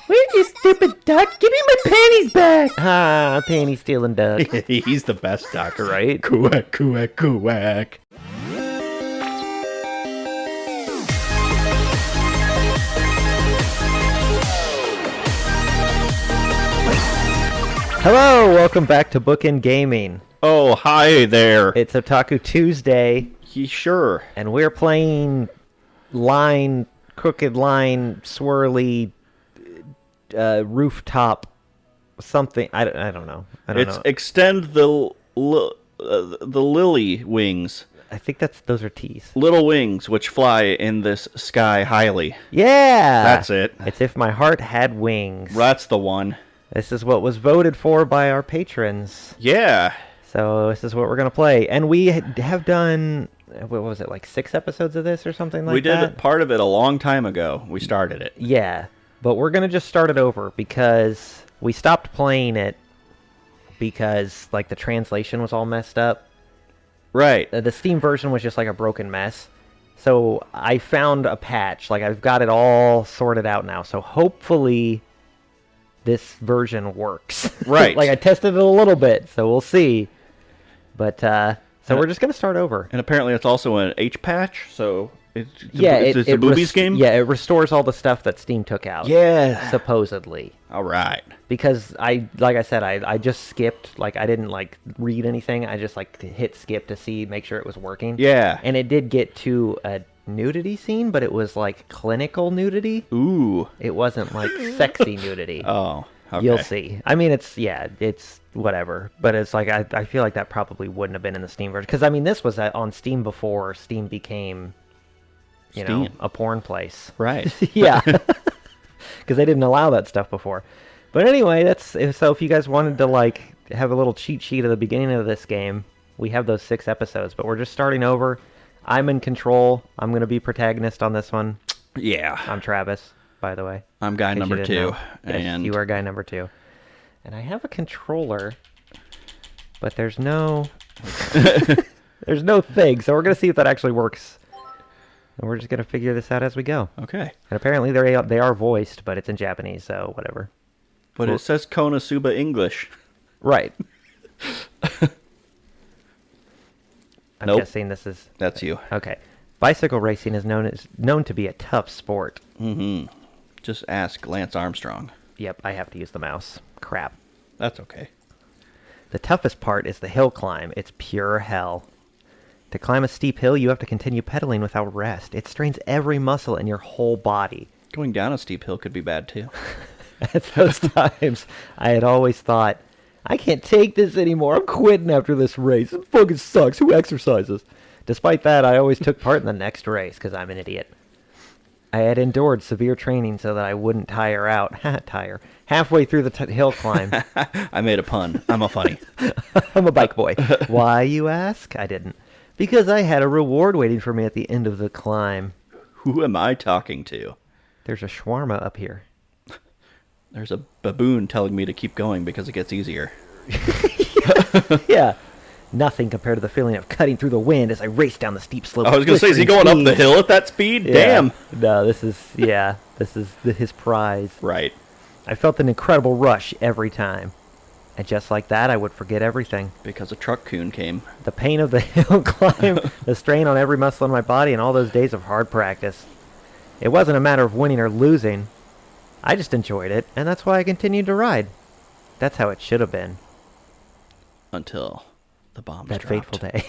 Where's you stupid duck? Give me my panties back! Ah, panty stealing duck. He's the best duck. Right? Quack, quack, quack. Hello, welcome back to Bookend Gaming. Oh, hi there. It's Otaku Tuesday, Sure. and we're playing crooked line, swirly, rooftop, something. I don't know. It's extend the lily wings. I think those are T's. Little wings which fly in this sky highly. Yeah! That's it. It's If My Heart Had Wings. That's the one. This is what was voted for by our patrons. Yeah. So this is what we're going to play. And we have done, what was it, like 6 episodes of this or something like that? We did part of it a long time ago. We started it. Yeah, but we're going to just start it over because we stopped playing it because, like, the translation was all messed up. Right. The Steam version was just like a broken mess. So I found a patch. Like, I've got it all sorted out now. So hopefully this version works. Right. Like, I tested it a little bit, so we'll see. But, so we're just going to start over. And apparently it's also an H patch, so it's it a boobies game? Yeah, it restores all the stuff that Steam took out. Yeah. Supposedly. All right. Because like I said, I just skipped. Like, I didn't, like, read anything. I just, like, hit skip to make sure it was working. Yeah. And it did get to a nudity scene, but it was, like, clinical nudity. Ooh. It wasn't, like, sexy nudity. Oh, okay. You'll see. I mean, it's whatever. But it's like, I feel like that probably wouldn't have been in the Steam version. Because, I mean, this was on Steam before Steam became, you know, a porn place. Right. Yeah. Because they didn't allow that stuff before. But anyway, so if you guys wanted to, like, have a little cheat sheet at the beginning of this game, we have those 6 episodes. But we're just starting over. I'm in control. I'm going to be protagonist on this one. Yeah. I'm Travis, by the way. I'm guy number 2. Yes, And you are guy number 2. And I have a controller, but there's no there's no thing. So we're going to see if that actually works. And we're just going to figure this out as we go. Okay. And apparently they are voiced, but it's in Japanese, so whatever. But it says Konosuba English. Right. I'm Nope. guessing this is... That's you. Okay. Bicycle racing is known to be a tough sport. Mm-hmm. Just ask Lance Armstrong. Yep, I have to use the mouse. Crap. That's okay. The toughest part is the hill climb. It's pure hell. To climb a steep hill, you have to continue pedaling without rest. It strains every muscle in your whole body. Going down a steep hill could be bad, too. At those times, I had always thought, I can't take this anymore. I'm quitting after this race. It fucking sucks. Who exercises? Despite that, I always took part in the next race because I'm an idiot. I had endured severe training so that I wouldn't tire out. Halfway through the hill climb. I made a pun. I'm a funny. I'm a bike boy. Why, you ask? I didn't. Because I had a reward waiting for me at the end of the climb. Who am I talking to? There's a shawarma up here. There's a baboon telling me to keep going because it gets easier. Yeah. Nothing compared to the feeling of cutting through the wind as I raced down the steep slope. I was going to say, is he going up the hill at that speed? Yeah. Damn. No, this is his prize. Right. I felt an incredible rush every time. And just like that, I would forget everything. Because a truck coon came. The pain of the hill climb, the strain on every muscle in my body, and all those days of hard practice. It wasn't a matter of winning or losing. I just enjoyed it, and that's why I continued to ride. That's how it should have been. Until the bombs That dropped. fateful day.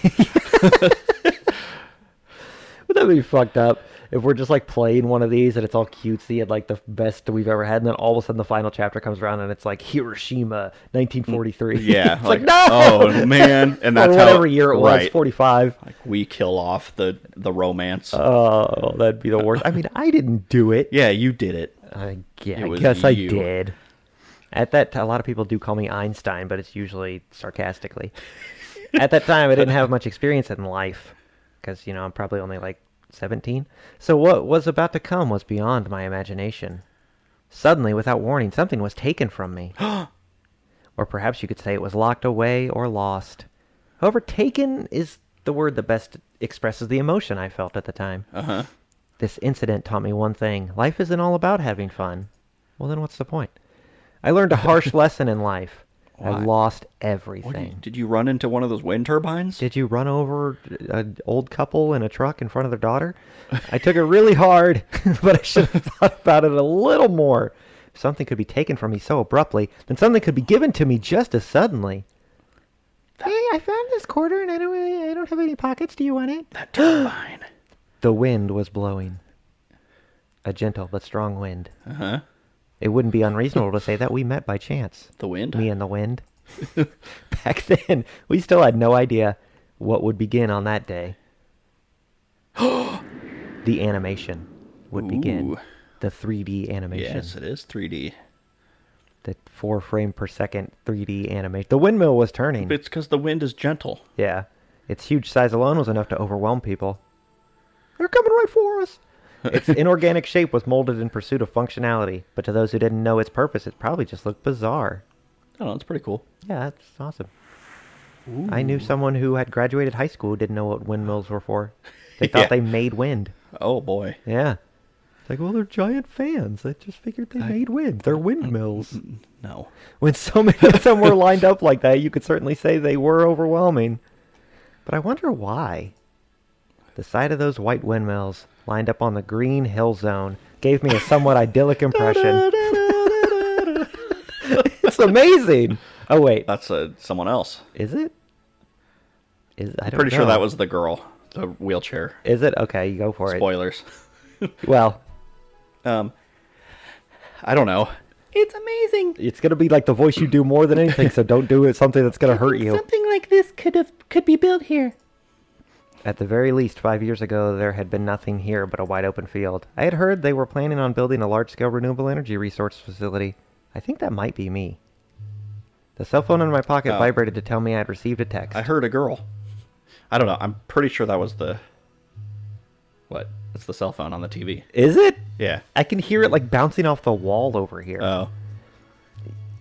Would that be fucked up if we're just, like, playing one of these and it's all cutesy and, like, the best we've ever had, and then all of a sudden the final chapter comes around and it's like Hiroshima 1943. Yeah. It's like, no! Oh, man. And that's or how... whatever year it was, right. 45. Like, we kill off the romance. Oh, that'd be the worst. I mean, I didn't do it. Yeah, you did it. I It was guess I you. did. At that a lot of people do call me Einstein, but it's usually sarcastically. At that time, I didn't have much experience in life because, you know, I'm probably only like 17. So what was about to come was beyond my imagination. Suddenly, without warning, something was taken from me. Or perhaps you could say it was locked away or lost. However, taken is the word that best expresses the emotion I felt at the time. Uh-huh. This incident taught me one thing. Life isn't all about having fun. Well, then what's the point? I learned a harsh lesson in life. I Why? lost What everything. did you run into one of those wind turbines? Did you run over an old couple in a truck in front of their daughter? I took it really hard, but I should have thought about it a little more. If something could be taken from me so abruptly, then something could be given to me just as suddenly. Hey, I found this quarter and I don't have any pockets. Do you want it? That turbine. The wind was blowing. A gentle but strong wind. Uh-huh. It wouldn't be unreasonable to say that we met by chance. The wind? Me and the wind. Back then, we still had no idea what would begin on that day. The animation would begin. Ooh. The 3D animation. Yes, it is 3D. The 4 frame per second 3D animation. The windmill was turning. It's because the wind is gentle. Yeah. Its huge size alone was enough to overwhelm people. They're coming right for us. Its inorganic shape was molded in pursuit of functionality, but to those who didn't know its purpose, it probably just looked bizarre. I don't know, it's pretty cool. Yeah, that's awesome. I knew someone who had graduated high school who didn't know what windmills were for. They thought Yeah. they made wind. Oh, boy. Yeah. It's like, well, they're giant fans. I just figured they made wind. They're windmills. No. When so many of them were lined up like that, you could certainly say they were overwhelming. But I wonder why. The sight of those white windmills lined up on the green hill zone gave me a somewhat idyllic impression. It's amazing. Oh, wait. That's someone else. Is it? I don't Pretty sure know. that was the girl. The wheelchair. Is it? Okay, you go for Spoilers. it. Well, I don't know. It's amazing. it's going to be like the voice you do more than anything, so don't do it something that's going to hurt you. Something like this could be built here. At the very least, 5 years ago, there had been nothing here but a wide open field. I had heard they were planning on building a large-scale renewable energy resource facility. I think that might be me. The cell phone in my pocket Oh. vibrated to tell me I had received a text. I heard a girl. I don't know. I'm pretty sure that was the... What? It's the cell phone on the TV. Is it? Yeah. I can hear it like bouncing off the wall over here. Oh.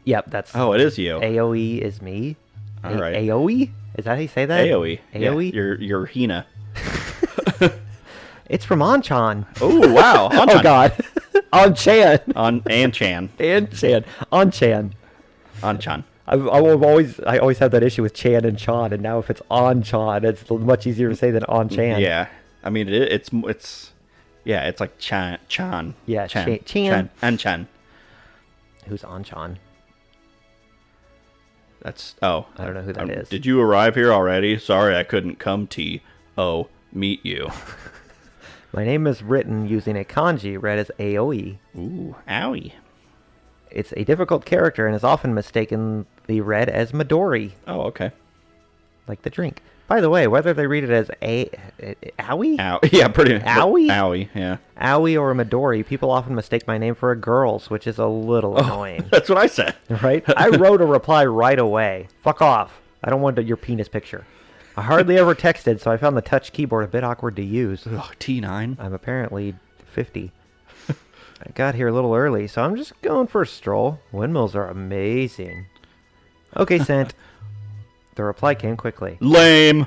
Yep, that's... Oh, it is you. AOE is me. All right. AOE? Is that how you say that? AOE. AOE? Yeah, you're Hina. It's from Anchan. Oh, wow. Oh, Anchan. God. Anchan. Anchan. Anchan. Anchan. Anchan. I always had that issue with Chan and Chan, and now if it's Anchan, it's much easier to say than Anchan. Yeah. I mean, it's like Chan. Yeah, Chan. Chan. Anchan. Who's Anchan? That's I don't know who that is. Did you arrive here already? Sorry, I couldn't come meet you. My name is written using a kanji read as AOE. Ooh, owie. It's a difficult character and is often mistakenly read as Midori, Oh, okay. like the drink. By the way, whether they read it as Aoi? Ow. Yeah, pretty. Owie? Owie. Yeah. Aoi or Midori, people often mistake my name for a girl's, which is a little annoying. That's what I said. Right? I wrote a reply right away. Fuck off. I don't want your penis picture. I hardly ever texted, so I found the touch keyboard a bit awkward to use. Ugh, T9. I'm apparently 50. I got here a little early, so I'm just going for a stroll. Windmills are amazing. Okay, sent. The reply came quickly. Lame.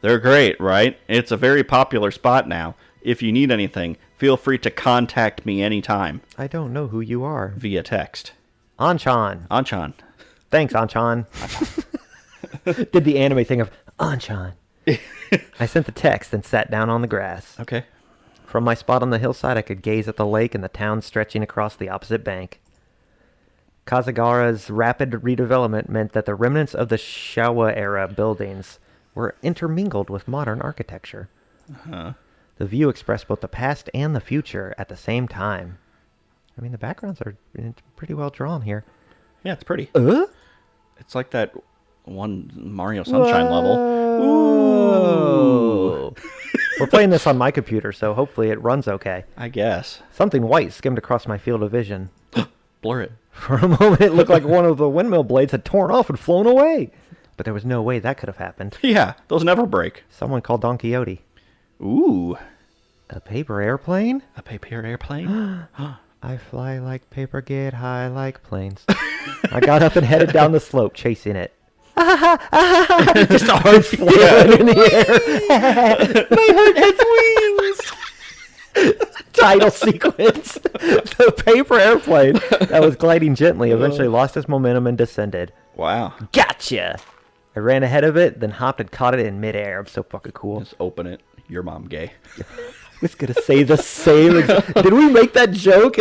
They're great, right? It's a very popular spot now. If you need anything, feel free to contact me anytime I don't know who you are. via text. Anchan. Anchan. Thanks, Anchan. Did the anime thing of Anchan. I sent the text and sat down on the grass. Okay. From my spot on the hillside, I could gaze at the lake and the town stretching across the opposite bank. Kazagara's rapid redevelopment meant that the remnants of the Showa-era buildings were intermingled with modern architecture. Uh-huh. The view expressed both the past and the future at the same time. I mean, the backgrounds are pretty well drawn here. Yeah, it's pretty. Uh? It's like that one Mario Sunshine level. Ooh. We're playing this on my computer, so hopefully it runs okay. I guess. Something white skimmed across my field of vision. Blur it. For a moment, it looked like one of the windmill blades had torn off and flown away. But there was no way that could have happened. Yeah, those never break. Someone called Don Quixote. Ooh. A paper airplane? A paper airplane? I fly like paper, get high like planes. I got up and headed down the slope, chasing it. Just arms flailing in the air. My heart has wings. title sequence. The paper airplane that was gliding gently eventually lost its momentum and descended. Wow. Gotcha! I ran ahead of it, then hopped and caught it in midair. I'm so fucking cool. Just open it. Your mom gay. I was gonna say the same. Did we make that joke?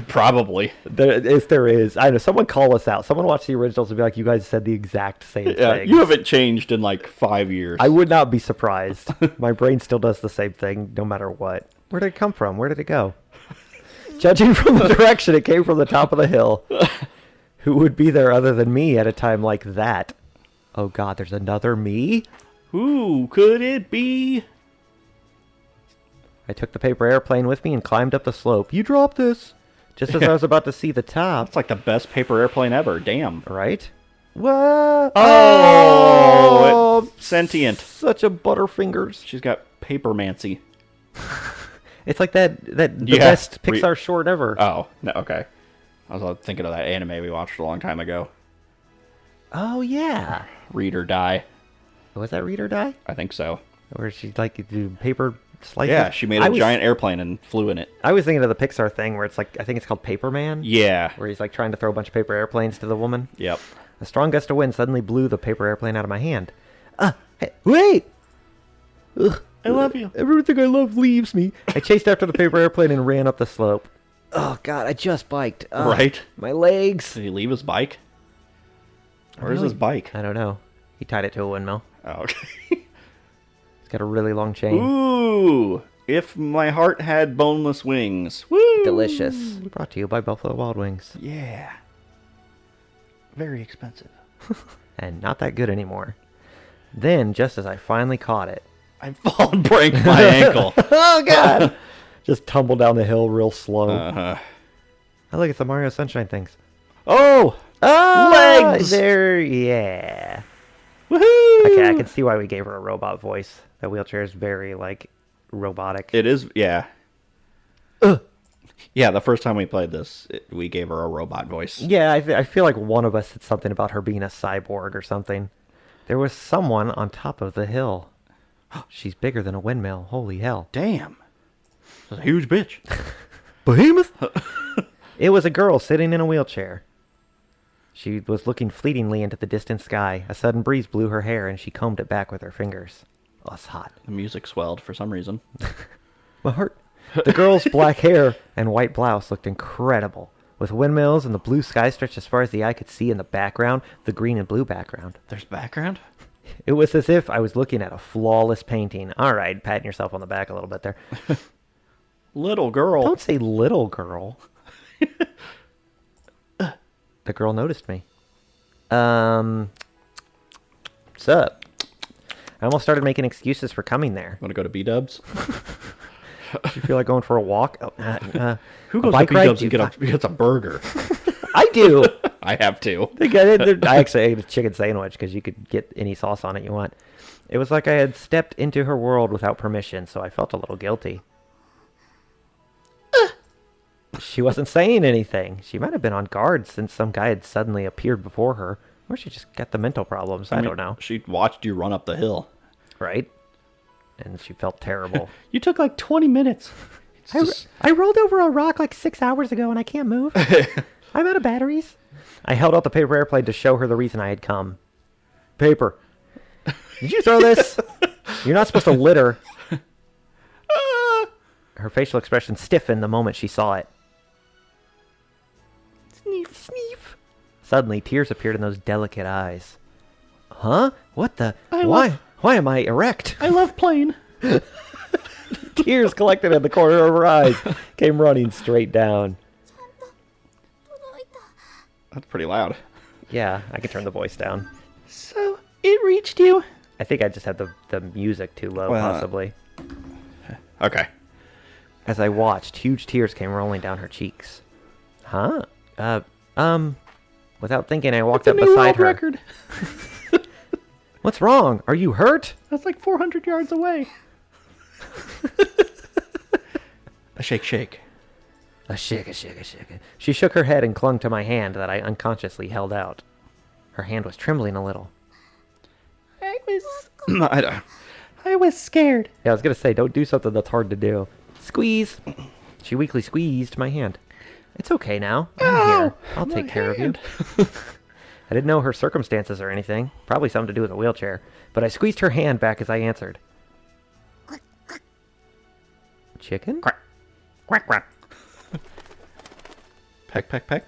Probably. If there is, I know. Someone call us out. Someone watch the originals and be like, "You guys said the exact same thing." You haven't changed in like 5 years. I would not be surprised. My brain still does the same thing, no matter what. Where did it come from? Where did it go? Judging from the direction, it came from the top of the hill. Who would be there other than me at a time like that? Oh God, there's another me? Who could it be? I took the paper airplane with me and climbed up the slope. You dropped this! Just as I was about to see the top. It's like the best paper airplane ever. Damn. Right? What? Oh! It's sentient. Such a butterfingers. She's got papermancy. It's like the best Pixar short ever. Oh, no, okay. I was thinking of that anime we watched a long time ago. Oh, yeah. Read or Die. Was that Read or Die? I think so. Where she like do paper slices? Yeah, she made a giant airplane and flew in it. I was thinking of the Pixar thing where it's like, I think it's called Paper Man. Yeah. Where he's like trying to throw a bunch of paper airplanes to the woman. Yep. A strong gust of wind suddenly blew the paper airplane out of my hand. Hey, wait! Ugh, I love you. Everything I love leaves me. I chased after the paper airplane and ran up the slope. Oh, God, I just biked. Right? My legs. Did he leave his bike? Where's his bike? I don't know. He tied it to a windmill. Oh, okay. It's got a really long chain. Ooh! If my heart had boneless wings. Woo! Delicious. Brought to you by Buffalo Wild Wings. Yeah. Very expensive. And not that good anymore. Then, just as I finally caught it... I fall and break my ankle. Oh, God! Just tumble down the hill real slow. Uh-huh. Oh, look, it's the Mario Sunshine things. Oh! Legs! There, yeah. Woohoo! Okay, I can see why we gave her a robot voice. That wheelchair is very, like, robotic. It is, yeah. Yeah, the first time we played this, we gave her a robot voice. Yeah, I feel like one of us said something about her being a cyborg or something. There was someone on top of the hill. She's bigger than a windmill. Holy hell. Damn. That's a huge bitch. Behemoth? It was a girl sitting in a wheelchair. She was looking fleetingly into the distant sky. A sudden breeze blew her hair, and she combed it back with her fingers. Oh, it's hot. The music swelled for some reason. My heart. The girl's black hair and white blouse looked incredible. With windmills and the blue sky stretched as far as the eye could see in the background, the green and blue background. There's background? It was as if I was looking at a flawless painting. All right, patting yourself on the back a little bit there. Little girl. Don't say little girl. The girl noticed me. What's up? I almost started making excuses for coming there. Want to go to B-dubs? Do you feel like going for a walk? Who goes to B-dubs and gets a burger? I do. I have to. I actually ate a chicken sandwich because you could get any sauce on it you want. It was like I had stepped into her world without permission, so I felt a little guilty. She wasn't saying anything. She might have been on guard since some guy had suddenly appeared before her. Or she just got the mental problems. I don't know. She watched you run up the hill. Right? And she felt terrible. You took like 20 minutes. I rolled over a rock like 6 hours ago and I can't move. I'm out of batteries. I held out the paper airplane to show her the reason I had come. Paper. Did you throw this? You're not supposed to litter. Her facial expression stiffened the moment she saw it. Sneef, sneef. Suddenly, tears appeared in those delicate eyes. Huh? What the? Why am I erect? I love plane. Tears collected in the corner of her eyes, came running straight down. That's pretty loud. Yeah, I can turn the voice down. So, it reached you? I think I just had the music too low, possibly. Okay. As I watched, huge tears came rolling down her cheeks. Huh? Without thinking, I walked up beside her. Record. What's wrong? Are you hurt? That's like 400 yards away. A shake, shake. A shake, a shake, a shake. She shook her head and clung to my hand that I unconsciously held out. Her hand was trembling a little. I was scared. Yeah, I was going to say, don't do something that's hard to do. Squeeze. She weakly squeezed my hand. It's okay now. I'm here. I'll take care of you. I didn't know her circumstances or anything. Probably something to do with a wheelchair. But I squeezed her hand back as I answered. Chicken? Quack. Quack, quack. Peck, peck, peck.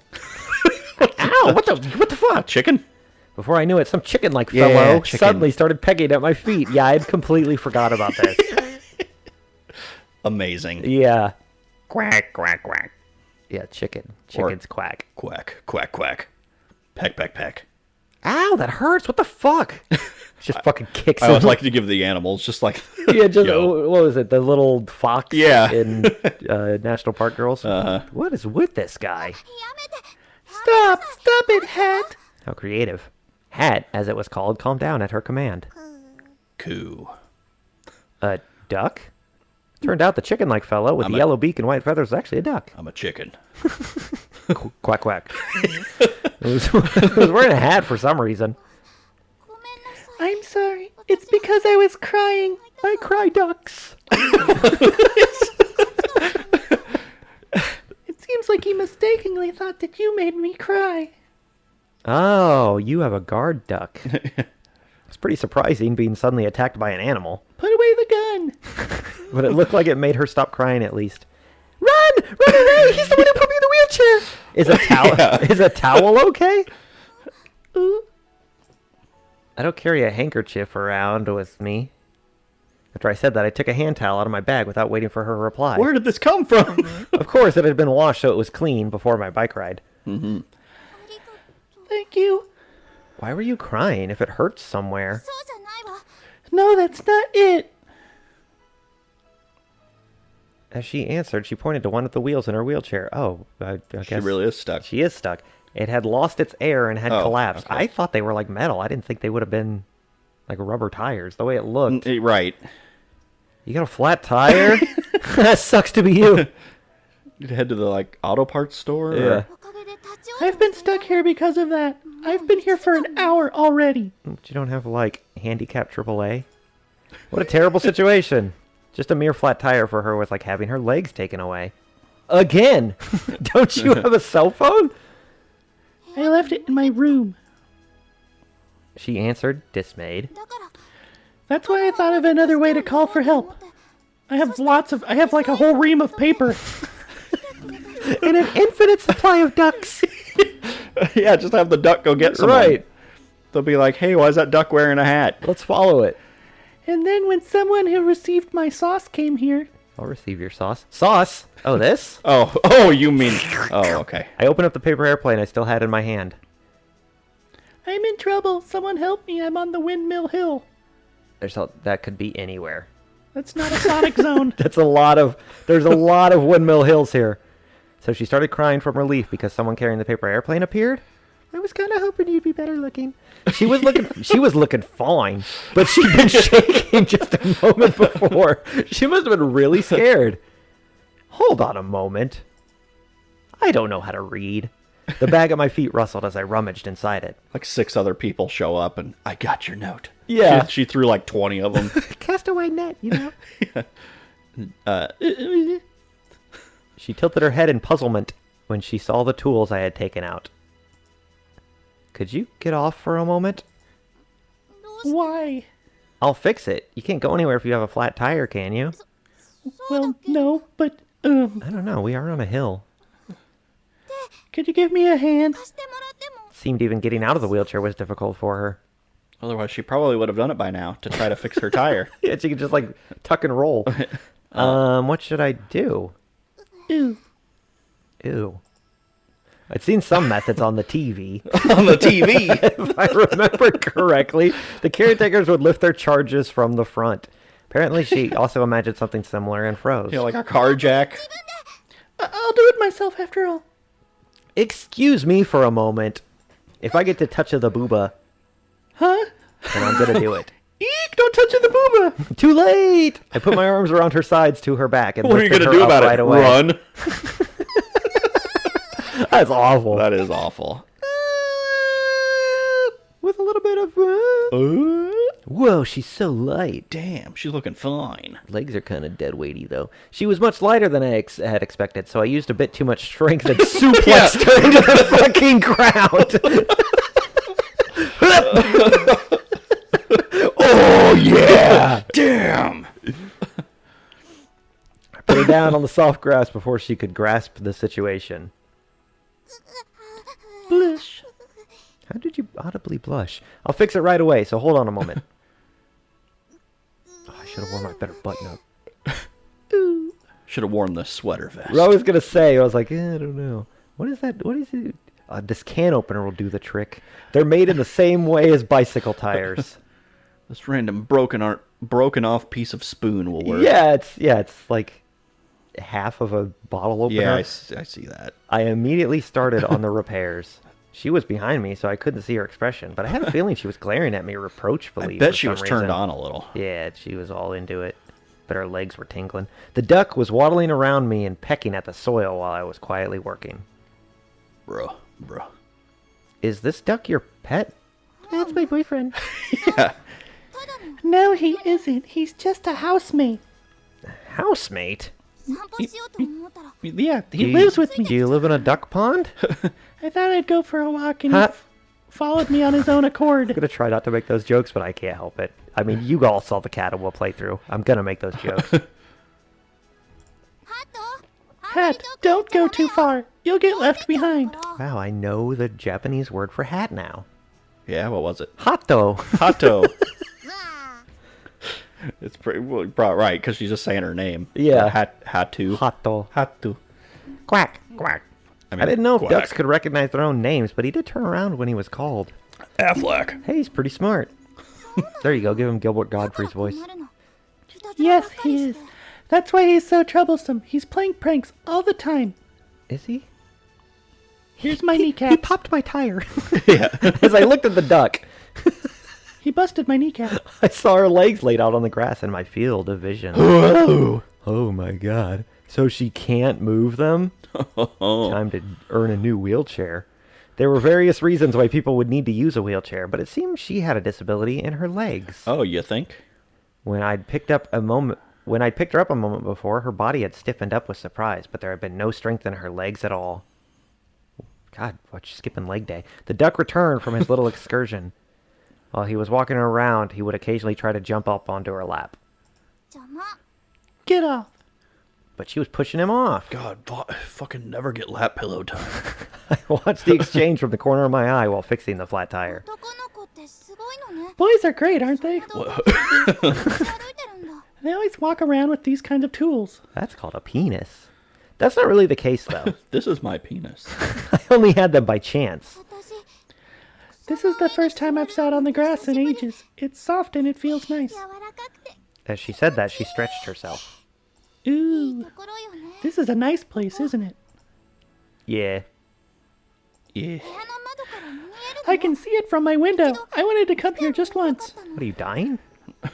Ow! What the fuck? Chicken? Before I knew it, some chicken-like Yeah, fellow chicken. suddenly started pecking at my feet. Yeah, I'd completely forgot about this. Amazing. Yeah. Quack, quack, quack. Yeah, chicken. Chicken's quack. Quack, quack, quack. Peck, peck, peck. Ow, that hurts. What the fuck? Just fucking kicks I him. always like to give the animals just like... Yeah, just, Yo. what was it? The little fox Yeah. in National Park Girls? What is with this guy? Stop it, Hat. How creative. Hat, as it was called, calmed down at her command. Coo. A duck? Turned out the chicken-like fellow with the yellow beak and white feathers was actually a duck. I'm a chicken. Quack, quack. It was wearing a hat for some reason. I'm sorry. It's because I was crying. I cry ducks. It seems like you mistakenly thought that you made me cry. Oh, you have a guard duck. It's pretty surprising being suddenly attacked by an animal. Put away the gun. But it looked like it made her stop crying at least. Run! Run away! He's the one who put me in the wheelchair! Is a towel okay? Ooh. I don't carry a handkerchief around with me. After I said that, I took a hand towel out of my bag without waiting for her reply. Where did this come from? Of course, it had been washed so it was clean before my bike ride. Mm-hmm. Thank you. Why were you crying if it hurts somewhere? No, that's not it. As she answered, she pointed to one of the wheels in her wheelchair. Oh, I guess She really is stuck. she is stuck. It had lost its air and had Oh, collapsed. okay. I thought they were like metal. I didn't think they would have been like rubber tires. The way it looked. Right. You got a flat tire? That sucks to be you. You'd head to the like auto parts store. Yeah. Or... I've been stuck here because of that. I've been here for an hour already. But you don't have like handicap AAA? What a terrible situation. Just a mere flat tire for her was like having her legs taken away. Again! Don't you have a cell phone? I left it in my room. She answered, dismayed. That's why I thought of another way to call for help. I have like a whole ream of paper. And an infinite supply of ducks. Yeah, just have the duck go get someone. Right. They'll be like, hey, why is that duck wearing a hat? Let's follow it. And then when someone who received my sauce came here, I'll receive your sauce. Sauce? Oh, this? Oh, you mean... Oh, okay. I opened up the paper airplane I still had in my hand. I'm in trouble. Someone help me. I'm on the Windmill Hill. That could be anywhere. That's not a Sonic Zone. There's a lot of windmill hills here. So she started crying from relief because someone carrying the paper airplane appeared. I was kind of hoping you'd be better looking. She was looking fine, but she'd been shaking just a moment before. She must have been really scared. Hold on a moment. I don't know how to read. The bag at my feet rustled as I rummaged inside it. Like 6 other people show up and, I got your note. Yeah. She threw like 20 of them. Castaway net, you know? She tilted her head in puzzlement when she saw the tools I had taken out. Could you get off for a moment? Why? I'll fix it. You can't go anywhere if you have a flat tire, can you? Well, no, but, I don't know. We are on a hill. could you give me a hand? Seemed even getting out of the wheelchair was difficult for her. Otherwise, she probably would have done it by now to try to fix her tire. Yeah, she could just, like, tuck and roll. What should I do? Ooh. Ew. I'd seen some methods on the TV. On the TV. If I remember correctly, the caretakers would lift their charges from the front. Apparently, she also imagined something similar and froze. You know, like a car jack. I'll do it myself after all. Excuse me for a moment. If I get to touch of the booba, Huh? then I'm gonna do it. Eek! Don't touch the booba! Too late! I put my arms around her sides to her back and What are you lifted going to her do up about right it? away. Run? That's awful. That is awful. With a little bit of... Whoa, she's so light. Damn, she's looking fine. Legs are kind of dead weighty, though. She was much lighter than I had expected, so I used a bit too much strength and suplexed her into the fucking ground. Oh, yeah! Damn! I put her down on the soft grass before she could grasp the situation. Blush. How did you audibly blush? I'll fix it right away, so hold on a moment. Oh, I should have worn my better button up. Should have worn the sweater vest. I was going to say, I was like, I don't know. What is that? What is it? This can opener will do the trick. They're made in the same way as bicycle tires. This random broken off piece of spoon will work. Yeah, it's like half of a bottle opener. Yeah, I see that. I immediately started on the repairs. She was behind me, so I couldn't see her expression, but I had a feeling she was glaring at me reproachfully. I bet for she some was turned reason. on a little. Yeah, she was all into it, but her legs were tingling. The duck was waddling around me and pecking at the soil while I was quietly working. Bro. Is this duck your pet? That's my boyfriend. Yeah. No, he isn't. He's just a housemate. Housemate? Yeah, Do he you- lives with me. Do you live in a duck pond? I thought I'd go for a walk, and Huh? he followed me on his own I'm accord. gonna try not to make those jokes, but I can't help it. I mean, you all saw the Catawba playthrough. I'm gonna make those jokes. Hat, don't go too far. You'll get left behind. Wow, I know the Japanese word for hat now. Yeah, what was it? Hato. Hato. It's pretty right, because she's just saying her name. Yeah. Hatu. Hato. Hatu. Quack, quack. mean, I didn't know if quack. ducks could recognize their own names, but he did turn around when he was called. Affleck. Hey, he's pretty smart. There you go, give him Gilbert Godfrey's voice. Yes, he is. That's why he's so troublesome. He's playing pranks all the time. Is he? Here's my He kneecap. popped my tire. Yeah. As I looked at the duck, He busted my kneecap. I saw her legs laid out on the grass in my field of vision. Whoa. Oh my god. So she can't move them? Time to earn a new wheelchair. There were various reasons why people would need to use a wheelchair, but it seems she had a disability in her legs. Oh, you think? When I'd picked her up a moment before, her body had stiffened up with surprise, but there had been no strength in her legs at all. God, watch skipping leg day. The duck returned from his little excursion. While he was walking around, he would occasionally try to jump up onto her lap, Get off. but she was pushing him off. God, fucking never get lap pillow time. I watched the exchange from the corner of my eye while fixing the flat tire. Boys are great, aren't they? They always walk around with these kinds of tools. That's called a penis. That's not really the case, though. This is my penis. I only had them by chance. This is the first time I've sat on the grass in ages. It's soft and it feels nice. As she said that, she stretched herself. Ooh, this is a nice place, isn't it? Yeah. Yeah. I can see it from my window. I wanted to come here just once. What are you, dying?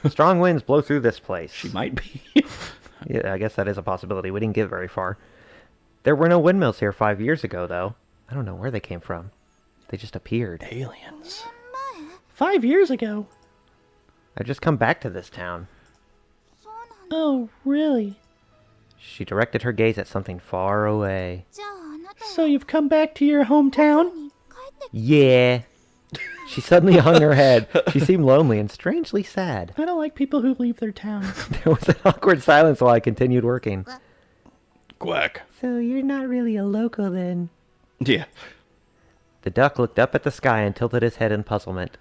Strong winds blow through this place. She might be. Yeah, I guess that is a possibility. We didn't get very far. There were no windmills here 5 years ago, though. I don't know where they came from. They just appeared. Aliens. 5 years ago. I've just come back to this town. Oh, really? She directed her gaze at something far away. So you've come back to your hometown? Yeah. She suddenly hung her head. She seemed lonely and strangely sad. I don't like people who leave their towns. There was an awkward silence while I continued working. Quack. So you're not really a local then? Yeah. The duck looked up at the sky and tilted his head in puzzlement.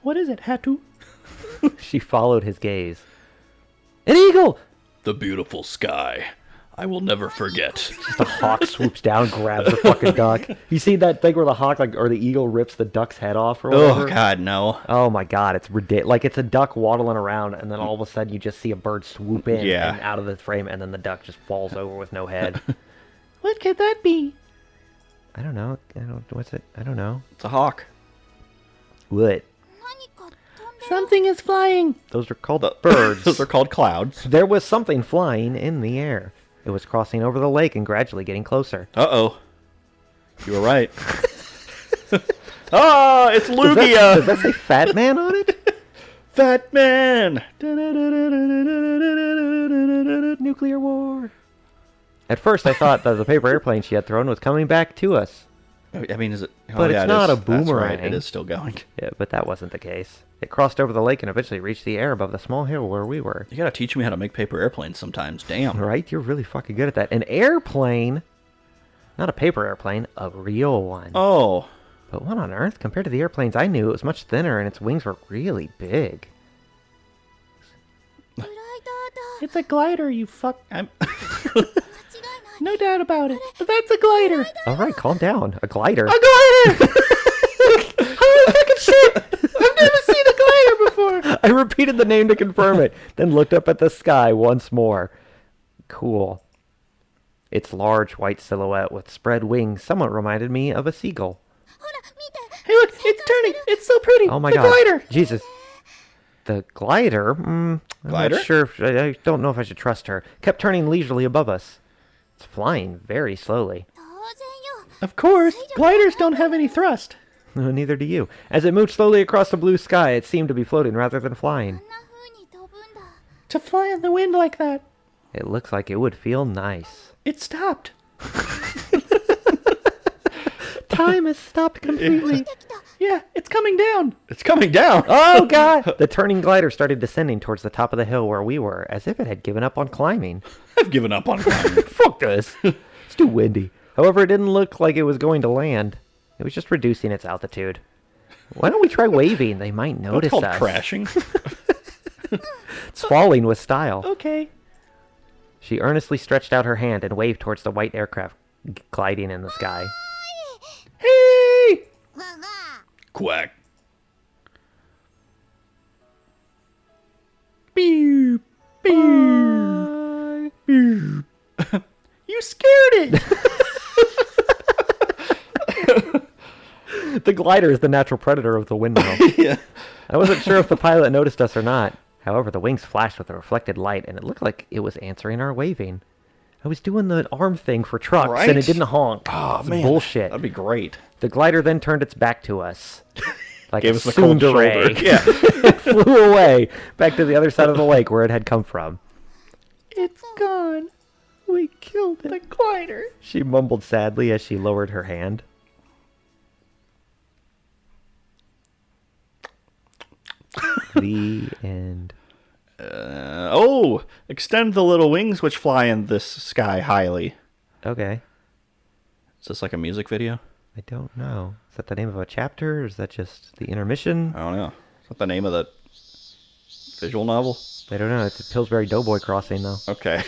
What is it, Hatu? She followed his gaze. An eagle! The beautiful sky. I will never forget. Just a hawk swoops down, grabs the fucking duck. You see that thing where the hawk, or the eagle, rips the duck's head off or whatever? Oh, God, no. Oh my god, it's ridiculous. Like, it's a duck waddling around, and then all of a sudden you just see a bird swoop in Yeah. and out of the frame, and then the duck just falls over with no head. What could that be? I don't know. What's it? I don't know. It's a hawk. What? Something is flying. Those are called birds. Those are called clouds. There was something flying in the air. It was crossing over the lake and gradually getting closer. Uh-oh. You were right. Oh, it's Does Lugia! that say Fat Man on it? Fat Man! Nuclear war. At first, I thought that the paper airplane she had thrown was coming back to us. I mean, is it... Oh, But yeah, it's it not is. a boomerang. That's right, it is still going. Yeah, but that wasn't the case. It crossed over the lake and eventually reached the air above the small hill where we were. You gotta teach me how to make paper airplanes sometimes. Damn. Right? You're really fucking good at that. An airplane, not a paper airplane, a real one. Oh. But what on earth? Compared to the airplanes I knew, it was much thinner and its wings were really big. It's a glider, you fuck. I'm... No doubt about it. But that's a glider. All right, calm down. A glider. A glider! Holy fucking shit! I've never seen a glider before. I repeated the name to confirm it, then looked up at the sky once more. Cool. Its large white silhouette with spread wings somewhat reminded me of a seagull. Hey, look, it's turning. It's so pretty. Oh my the god. glider. Jesus. The glider? I'm Glider? not sure. I don't know if I should trust her. Kept turning leisurely above us. It's flying very slowly. Of course, gliders don't have any thrust. Neither do you. As it moved slowly across the blue sky, it seemed to be floating rather than flying. To fly in the wind like that. It looks like it would feel nice. It stopped. Time has stopped completely. Yeah, it's coming down. It's coming down! Oh, God! The turning glider started descending towards the top of the hill where we were, as if it had given up on climbing. I've given up on climbing. Fuck this. It's too windy. However, it didn't look like it was going to land. It was just reducing its altitude. Why don't we try waving? They might It's notice called us. crashing. It's falling with style. Okay. She earnestly stretched out her hand and waved towards the white aircraft gliding in the sky. Hey! Quack. Beep. Beep. Beep. You scared it. The glider is the natural predator of the windmill. Yeah. I wasn't sure if the pilot noticed us or not. However, the wings flashed with a reflected light, and it looked like it was answering our waving. I was doing the arm thing for trucks, Right? and it didn't honk. Oh, It's man. bullshit. That'd be great. The glider then turned its back to us. Like Gave a us the cold tsundere. shoulder. Yeah. It flew away back to the other side of the lake where it had come from. It's gone. We killed The glider. She mumbled sadly as she lowered her hand. The end. Extend the little wings which fly in this sky highly. Okay. Is this like a music video? I don't know. Is that the name of a chapter, or is that just the intermission? I don't know. Is that the name of the visual novel? I don't know. It's a Pillsbury Doughboy Crossing, though. Okay.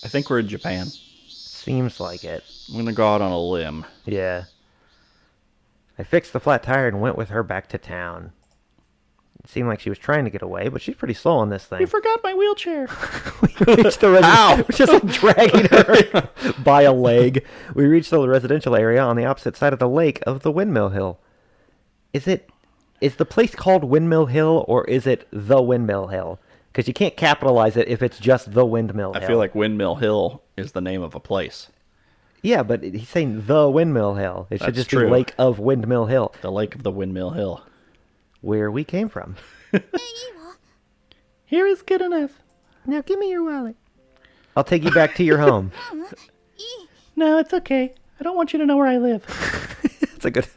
I think we're in Japan. Seems like it. I'm gonna go out on a limb. Yeah. I fixed the flat tire and went with her back to town. It seemed like she was trying to get away, but she's pretty slow on this thing. You forgot my wheelchair. We reached the Ow! We're just like dragging her by a leg. We reached the residential area on the opposite side of the lake of the Windmill Hill. Is the place called Windmill Hill, or is it the Windmill Hill? Because you can't capitalize it if it's just the Windmill Hill. I feel like Windmill Hill is the name of a place. Yeah, but he's saying the Windmill Hill. It should That's just true. be Lake of Windmill Hill, The lake of the Windmill Hill. where we came from. Here is good enough. Now give me your wallet. I'll take you back to your home. No, it's okay. I don't want you to know where I live. That's a good...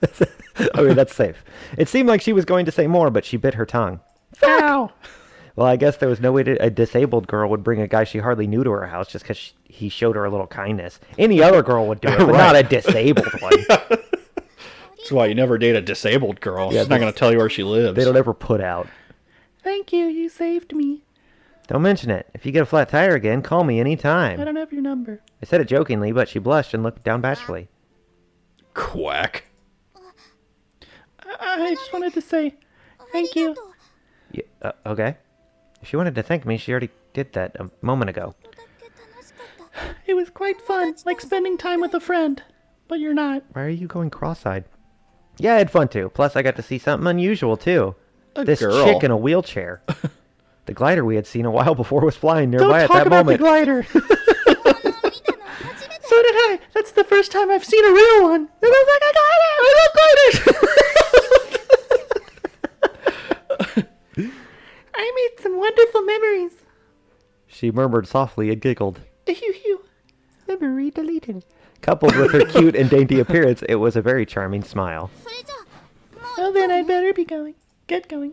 I mean, that's safe. It seemed like she was going to say more, but she bit her tongue. Ow! Well, I guess there was no way a disabled girl would bring a guy she hardly knew to her house just because he showed her a little kindness. Any other girl would do it, but Right. not a disabled one. That's why you never date a disabled girl. Yeah, She's not gonna tell you where she lives. They don't ever put out. Thank you. You saved me. Don't mention it. If you get a flat tire again, call me I anytime. don't have your number. I said it jokingly, but she blushed and looked down bashfully. Quack. I just wanted to say thank you. Yeah, okay. If she wanted to thank me, she already did that a moment ago. It was quite fun, like spending time with a friend. But you're not. Why are you going cross-eyed? Yeah, I had fun too. Plus, I got to see something unusual too. A This girl. chick in a wheelchair. The glider we had seen a while before was flying nearby Don't at talk that about moment. the glider. did I? That's the first time I've seen a real one. It looks like a glider. I made some wonderful memories. She murmured softly and giggled. Memory deleted. Coupled with her cute and dainty appearance, it was a very charming smile. Well, then I'd better be going. Get going.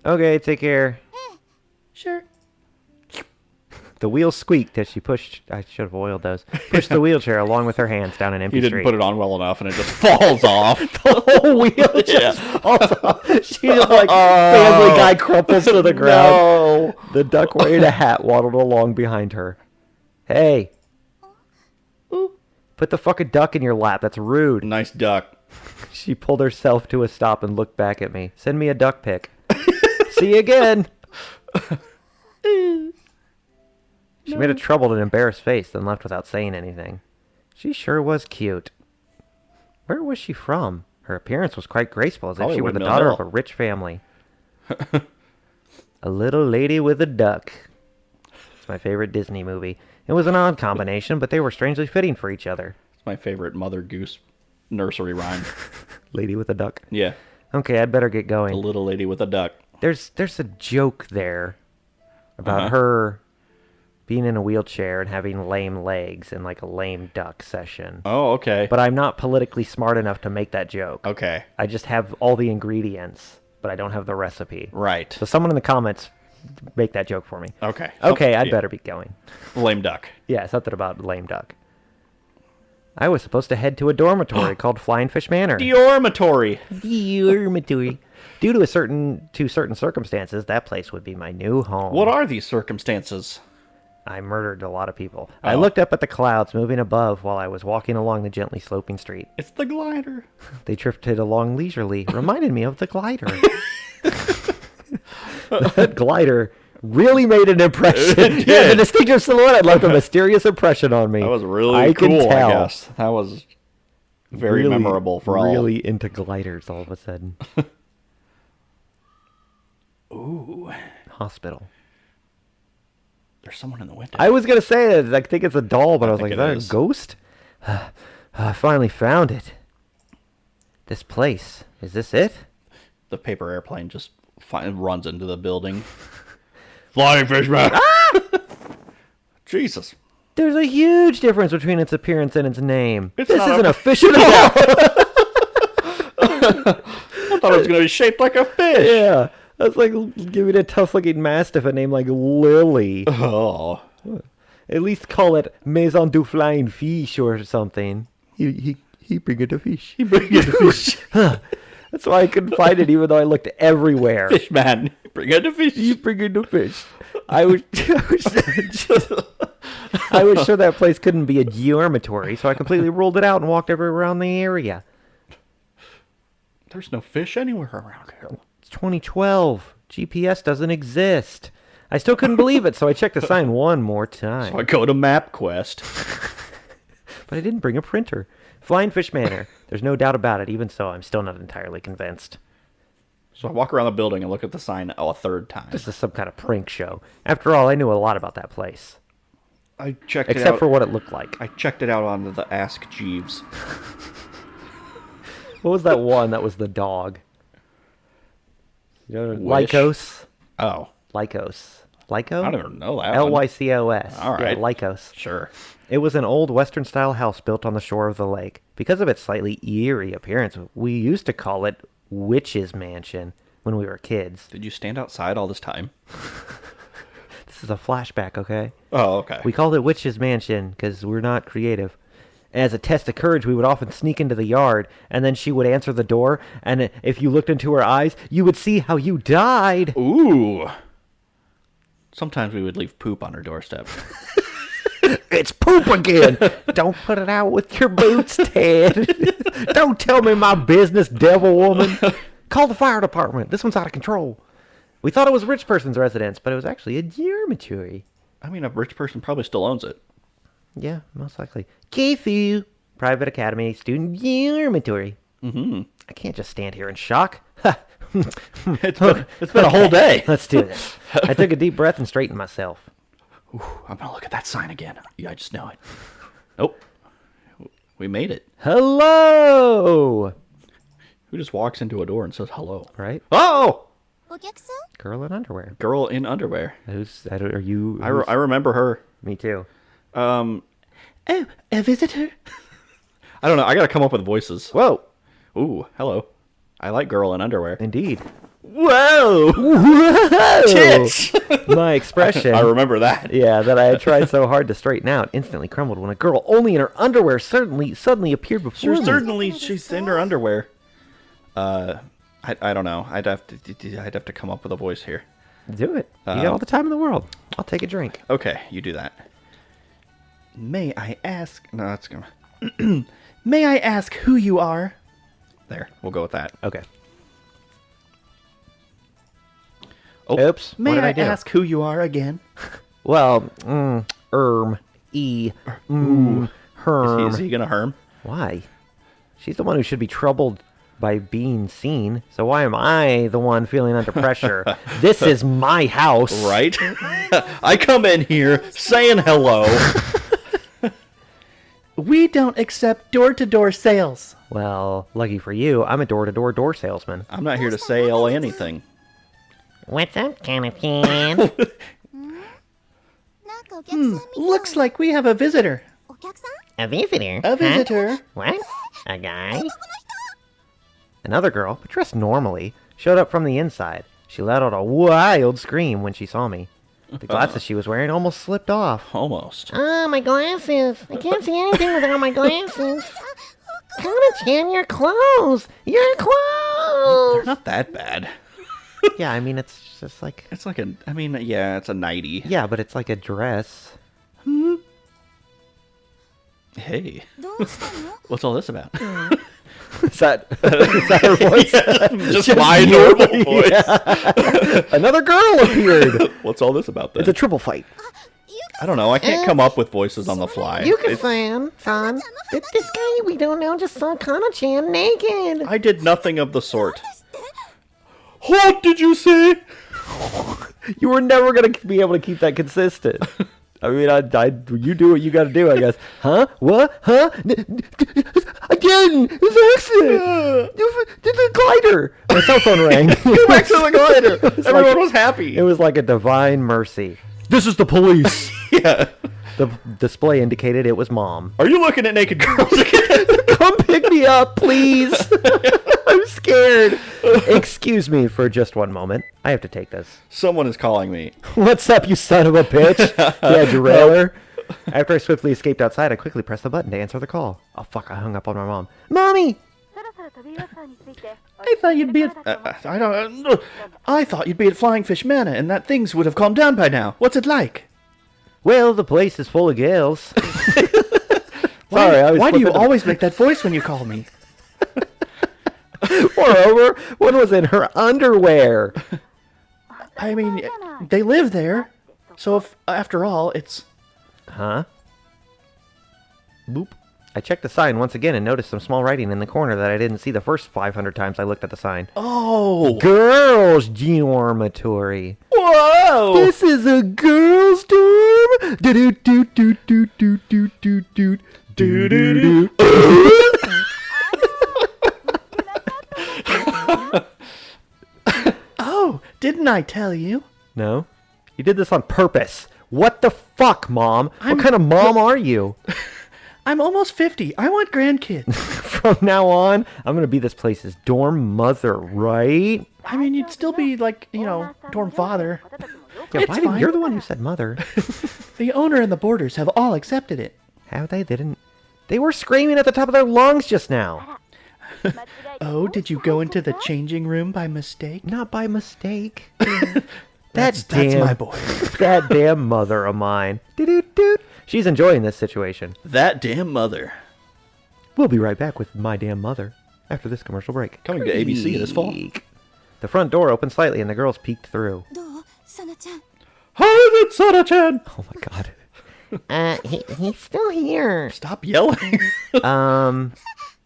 Okay, take care. Sure. The wheels squeaked as she pushed... I should have oiled those. Pushed the wheelchair along with her hands down an empty You didn't street. put it on well enough, and it just falls off. The whole wheelchair falls off. She just like Family Guy crumples to the ground. No. The duck wearing a hat waddled along behind her. Hey. Put the fucking duck in your lap. That's rude. Nice duck. She pulled herself to a stop and looked back at me. Send me a duck pic. See you again. She made a troubled and embarrassed face, then left without saying anything. She sure was cute. Where was she from? Her appearance was quite graceful, as if Probably she were the Windmill daughter Hill. of a rich family. A little lady with a duck. It's my favorite Disney movie. It was an odd combination, but they were strangely fitting for each other. It's my favorite Mother Goose nursery rhyme. Lady with a duck. Yeah. Okay, I'd better get The going. little lady with a duck. There's a joke there about her being in a wheelchair and having lame legs in like a lame duck session. Oh, okay. But I'm not politically smart enough to make that joke. Okay. I just have all the ingredients, but I don't have the recipe. Right. So someone in the comments make that joke for me. Okay. Okay, I'd yeah. better be going. Lame duck. Yeah, something about lame duck. I was supposed to head to a dormitory called Flying Fish Manor. Dormitory. Dormitory. Due to certain circumstances, that place would be my new home. What are these circumstances? I murdered a lot of people. I looked up at the clouds moving above while I was walking along the gently sloping street. It's the glider. They drifted along leisurely, reminded me of the glider. That glider really made an impression. Yeah, the distinctive silhouette left a mysterious impression on me. That was really I can cool, tell. I guess. That was very Really, memorable for all. Really into gliders all of a sudden. Ooh. Hospital. There's someone in the window. I was going to say it. I think it's a doll, but I was like, think is it that is. a ghost? I finally found it. This place. Is this it? The paper airplane just runs into the building. Flying fish man. Jesus. There's a huge difference between its appearance and its name. It's This not isn't a- a fish at all. I thought it was going to be shaped like a fish. Yeah. That's like giving a tough-looking mastiff a name like Lily. Oh. At least call it Maison du Flying Fish or something. He bring it a fish. He bring it a fish. That's why I couldn't find it, even though I looked everywhere. Fish man. Bring it to fish. You bring it a fish. I was sure that place couldn't be a dormitory, so I completely ruled it out and walked everywhere around the area. There's no fish anywhere around here. It's 2012. GPS doesn't exist. I still couldn't believe it, so I checked the sign one more time. So I go to MapQuest. But I didn't bring a printer. Flying Fish Manor. There's no doubt about it. Even so, I'm still not entirely convinced. So I walk around the building and look at the sign a third time. This is some kind of prank show. After all, I knew a lot about that place. I checked it out. Except for what it looked like. I checked it out on the Ask Jeeves. What was that one that was the dog? You know, Wish. Lycos? Oh. Lycos. Lyco? I don't even know that one. Lycos. All right. Yeah, Lycos. Sure. It was an old Western-style house built on the shore of the lake. Because of its slightly eerie appearance, we used to call it Witch's Mansion when we were kids. Did you stand outside all this time? This is a flashback, okay? Oh, okay. We called it Witch's Mansion because we're not creative. As a test of courage, we would often sneak into the yard, and then she would answer the door, and if you looked into her eyes, you would see how you died. Ooh. Sometimes we would leave poop on her doorstep. It's poop again. Don't put it out with your boots, Ted. Don't tell me my business, devil woman. Call the fire department. This one's out of control. We thought it was a rich person's residence, but it was actually a dormitory. I mean, a rich person probably still owns it. Yeah, most likely. Kifu, private academy, student dormitory. Mm-hmm. I can't just stand here in shock. It's been a whole day. Let's do this. I took a deep breath and straightened myself. Ooh, I'm going to look at that sign again. Yeah, I just know it. Nope. We made it. Hello! Who just walks into a door and says hello? Right? Oh! Girl in underwear. Girl in underwear. Are you... I remember her. Me too. Oh, a visitor? I don't know. I gotta come up with voices. Whoa! Ooh, hello. I like girl in underwear. Indeed. Whoa! Whoa! Tits! My expression... I remember that. Yeah, that I had tried so hard to straighten out instantly crumbled when a girl only in her underwear suddenly appeared before me. Certainly she's in her underwear. I don't know. I'd have to come up with a voice here. Do it. You got all the time in the world. I'll take a drink. Okay, you do that. May I ask... No, that's gonna... May I ask who you are? There, we'll go with that. Okay. Oh, Oops. May what did I I do? ask who you are again? Well, herm. Is he gonna herm? Why? She's the one who should be troubled by being seen. So why am I the one feeling under pressure? This is my house. Right? I come in here saying hello. We don't accept door-to-door sales. Well, lucky for you, I'm a door-to-door door salesman. I'm not here to sell anything. What's up, Jonathan? Looks like we have a visitor. A visitor? A visitor. Huh? What? A guy? Another girl, but dressed normally, showed up from the inside. She let out a wild scream when she saw me. The glasses she was wearing almost slipped off. Almost. Oh, my glasses. I can't see anything without my glasses. Kana-chan, your clothes. Your They're clothes. not that bad. Yeah, I mean, it's just like... It's like yeah, it's a nightie. Yeah, but it's like a dress. Hey. What's all this about? Is that her voice? Just my normal voice. Another girl appeared. What's all this about then? It's a triple fight. I don't know. I can't come up with voices on the fly. You can son. This guy we don't know just saw Kana-chan naked. I did nothing of the sort. What did you say? You were never going to be able to keep that consistent. I mean, you do what you got to do, I guess. Huh? What? Huh? Again! It was an accident! Did the glider! My cell phone rang. Go back to the glider. Everyone was happy. It was like a divine mercy. This is the police! Yeah. The display indicated it was Mom. Are you looking at naked girls again? Come pick me up, please! I'm scared. Excuse me for just one moment. I have to take this. Someone is calling me. What's up, you son of a bitch? Yeah, derailer. After I swiftly escaped outside, I quickly pressed the button to answer the call. Oh, fuck, I hung up on my mom. Mommy! I thought you'd be at... I thought you'd be at Flying Fish Manor and that things would have calmed down by now. What's it like? Well, the place is full of gals. Sorry, I was Why do you flipping- always make that voice when you call me? Moreover, one was in her underwear. I mean, they live there. So if, after all, it's... Huh? Boop. I checked the sign once again and noticed some small writing in the corner that I didn't see the first 500 times I looked at the sign. Oh. Girls' dormitory. Whoa. This is a girls' dorm. Do do do do do do do do do do do do. Oh, didn't I tell you? No, you did this on purpose. What the fuck, Mom? What kind of mom are you? I'm almost 50. I want grandkids. From now on, I'm gonna be this place's dorm mother, right? I mean, you'd still be like, dorm father. Yeah, It's why did, fine. you're the one who said mother. The owner and the boarders have all accepted it. Have they? They didn't. They were screaming at the top of their lungs just now. Oh, did you go into the changing room by mistake? Not by mistake. That's damn, my boy. That damn mother of mine. Doot. She's enjoying this situation. That damn mother. We'll be right back with my damn mother after this commercial break. Coming to ABC this fall. The front door opened slightly and the girls peeked through. How is it, Sana-chan? Oh my god. He's still here. Stop yelling.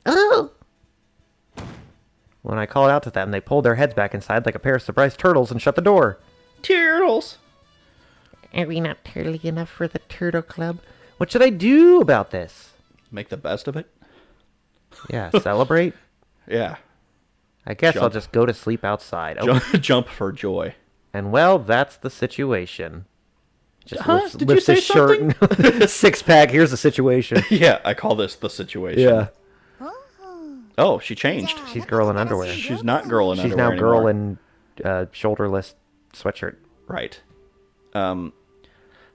Oh, When I called out to them, they pulled their heads back inside like a pair of surprised turtles and shut the door. Turtles. are we not turtly enough for the Turtle Club? What should I do about this? Make the best of it. Yeah, celebrate? Yeah. I guess I'll Jump. just go to sleep outside. Oh, Jump for joy. and well, that's the situation. Just Huh? lifts, Did you lifts say his shirt. And six pack. Here's the situation. Yeah, I call this the situation. Yeah, Oh, she changed. she's girl in underwear. She's not girl in She's underwear now girl anymore. in shoulderless sweatshirt. Right.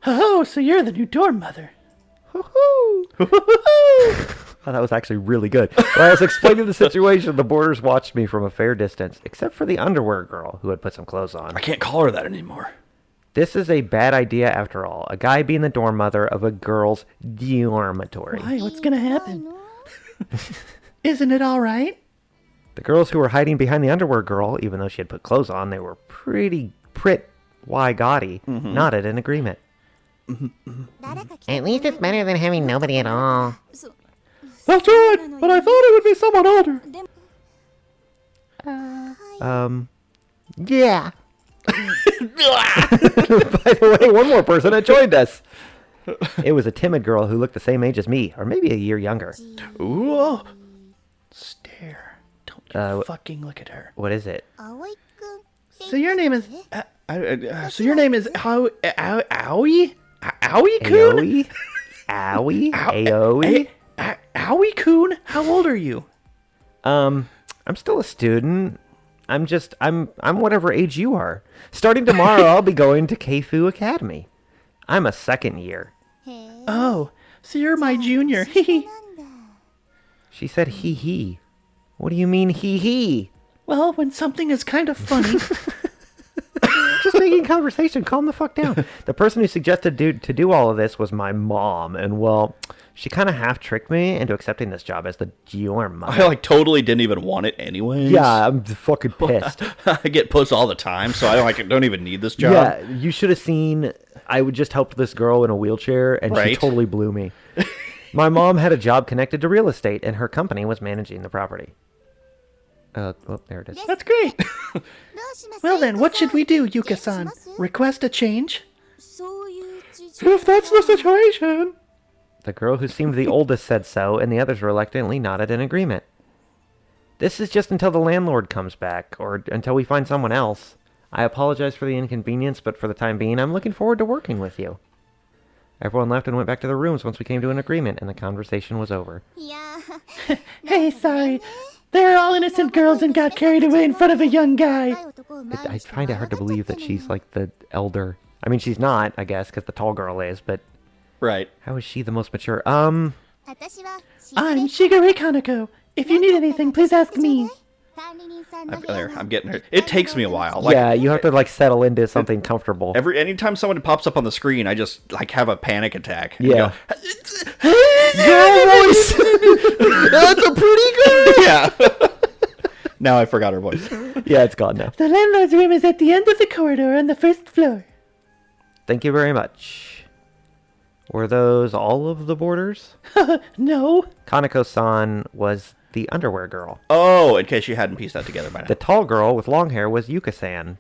Oh, so you're the new dorm mother. Oh, that was actually really good. While I was explaining the situation, the boarders watched me from a fair distance, except for the underwear girl who had put some clothes on. I can't call her that anymore. This is a bad idea after all. A guy being the dorm mother of a girl's dormitory. Why? What's gonna happen? Isn't it all right? The girls who were hiding behind the underwear girl, even though she had put clothes on, they were pretty gaudy, nodded in agreement. At least it's better than having nobody at all. That's right, but I thought it would be someone older. Yeah. By the way, one more person had joined us. It was a timid girl who looked the same age as me, or maybe a year younger. Ooh. Stare. Don't you fucking look at her. What is it? So your name is... Aoi? Aoi-kun? Aoi? Aoi? Aoi? Aoi-kun? How old are you? I'm still a student. I'm whatever age you are. Starting tomorrow, I'll be going to Keifu Academy. I'm a second year. Oh, so you're my junior. She said hee hee. What do you mean hee hee? Well, when something is kind of funny... Just making conversation. Calm the fuck down. The person who suggested to do all of this was my mom, and well, she kind of half tricked me into accepting this job as the dorm mother. I totally didn't even want it anyways. Yeah, I'm fucking pissed. I get puss all the time, so I don't even need this job. Yeah, you should have seen. I would just help this girl in a wheelchair, and she Right. totally blew me. My mom had a job connected to real estate, and her company was managing the property. There it is. That's great. Well then, what should we do, Yuka-san? Request a change? If that's the situation. The girl who seemed the oldest said so, and the others reluctantly nodded in agreement. This is just until the landlord comes back, or until we find someone else. I apologize for the inconvenience, but for the time being, I'm looking forward to working with you. Everyone left and went back to their rooms once we came to an agreement, and the conversation was over. Hey, sorry. They're all innocent girls and got carried away in front of a young guy. I find it hard to believe that she's like the elder. I mean, she's not, I guess, because the tall girl is, but Right. how is she the most mature? I'm Shigure Kaneko. If you need anything, please ask me. I'm getting her. It takes me a while. Like, yeah, you have to like settle into something comfortable. anytime someone pops up on the screen, I just like have a panic attack. And Yeah. go, Girl voice! That's a pretty girl! yeah. Now I forgot her voice. Yeah, it's gone now. The landlord's room is at the end of the corridor on the first floor. Thank you very much. Were those all of the boarders? No. Kaneko-san was the underwear girl. Oh, in case you hadn't pieced that together by now. The tall girl with long hair was Yuka-san.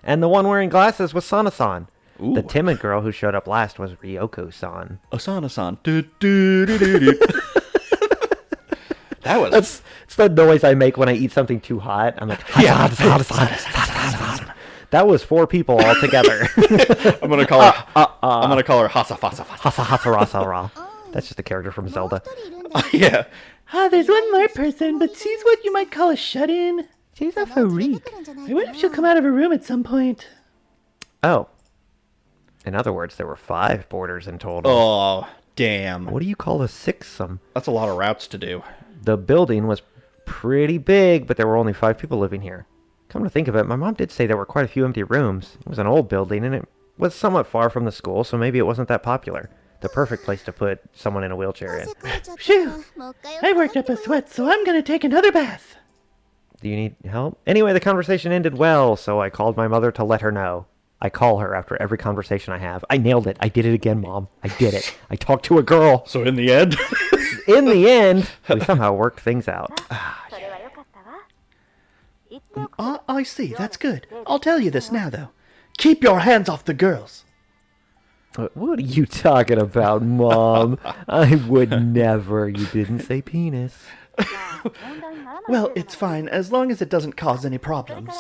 And the one wearing glasses was Sana-san. Ooh. The timid girl who showed up last was Ryoko-san. Asana-san. Do-do-do-do-do. That was... It's the noise I make when I eat something too hot. I'm like, Yeah. That was 4 people all together. I'm gonna call her. I'm gonna call her Hasa Fasa Fasa. Hasa hasa rasa ra. That's just a character from Zelda. Yeah. There's one more person, but she's what you might call a shut-in. She's a freak. I wonder if she'll come out of her room at some point. Oh. In other words, there were 5 boarders in total. Oh, damn. What do you call a sixsome? That's a lot of routes to do. The building was pretty big, but there were only 5 people living here. Come to think of it, my mom did say there were quite a few empty rooms. It was an old building, and it was somewhat far from the school, so maybe it wasn't that popular. The perfect place to put someone in a wheelchair in. Phew. I worked up a sweat, so I'm gonna take another bath. Do you need help? Anyway, the conversation ended well, so I called my mother to let her know. I call her after every conversation I have. I nailed it. I did it again, Mom. I did it. I talked to a girl. So in the end, In the end, we somehow worked things out. I see. That's good. I'll tell you this now, though. Keep your hands off the girls. What are you talking about, Mom? I would never. You didn't say penis. Well, it's fine, as long as it doesn't cause any problems.